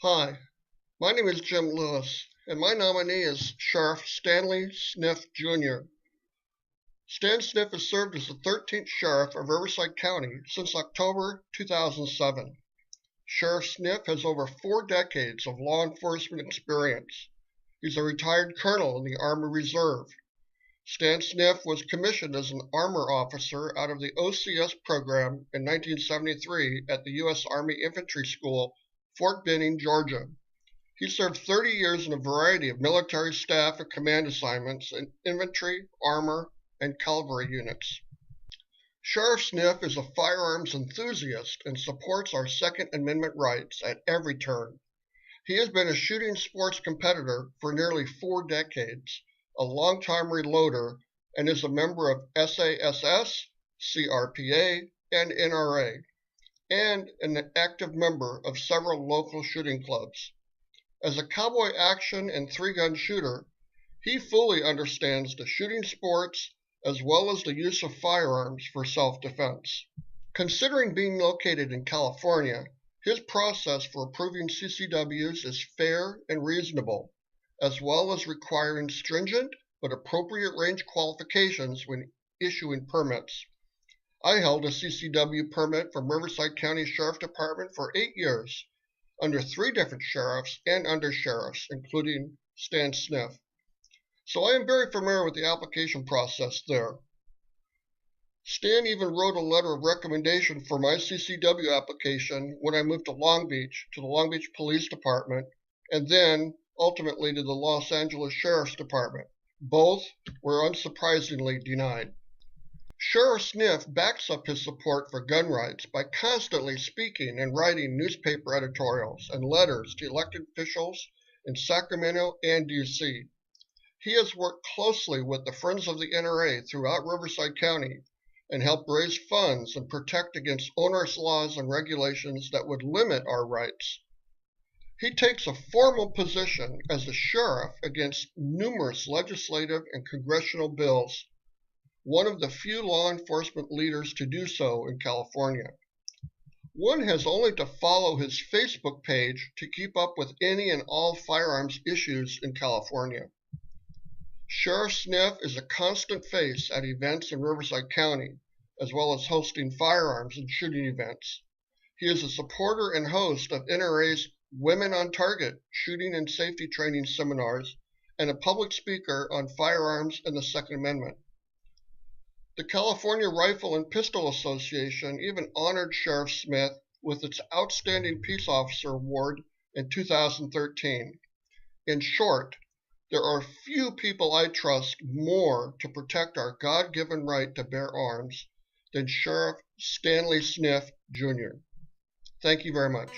Hi, my name is Jim Lewis, and my nominee is Sheriff Stanley Sniff, Jr. Stan Sniff has served as the 13th Sheriff of Riverside County since October 2007. Sheriff Sniff has over 4 decades of law enforcement experience. He's a retired colonel in the Army Reserve. Stan Sniff was commissioned as an armor officer out of the OCS program in 1973 at the U.S. Army Infantry School, Fort Benning, Georgia. He served 30 years in a variety of military staff and command assignments in infantry, armor, and cavalry units. Sheriff Sniff is a firearms enthusiast and supports our Second Amendment rights at every turn. He has been a shooting sports competitor for nearly 4 decades, a longtime reloader, and is a member of SASS, CRPA, and NRA, and an active member of several local shooting clubs. As a cowboy action and three-gun shooter, he fully understands the shooting sports as well as the use of firearms for self-defense. Considering being located in California, his process for approving CCWs is fair and reasonable, as well as requiring stringent but appropriate range qualifications when issuing permits. I held a CCW permit from Riverside County Sheriff Department for 8 years, under 3 different sheriffs and undersheriffs, including Stan Sniff. So I am very familiar with the application process there. Stan even wrote a letter of recommendation for my CCW application when I moved to Long Beach, to the Long Beach Police Department, and then ultimately to the Los Angeles Sheriff's Department. Both were unsurprisingly denied. Sheriff Sniff backs up his support for gun rights by constantly speaking and writing newspaper editorials and letters to elected officials in Sacramento and D.C. He has worked closely with the Friends of the NRA throughout Riverside County and helped raise funds and protect against onerous laws and regulations that would limit our rights. He takes a formal position as a sheriff against numerous legislative and congressional bills, one of the few law enforcement leaders to do so in California. One has only to follow his Facebook page to keep up with any and all firearms issues in California. Sheriff Sniff is a constant face at events in Riverside County, as well as hosting firearms and shooting events. He is a supporter and host of NRA's Women on Target shooting and safety training seminars and a public speaker on firearms and the Second Amendment. The California Rifle and Pistol Association even honored Sheriff Sniff with its Outstanding Peace Officer Award in 2013. In short, there are few people I trust more to protect our God-given right to bear arms than Sheriff Stanley Sniff, Jr. Thank you very much.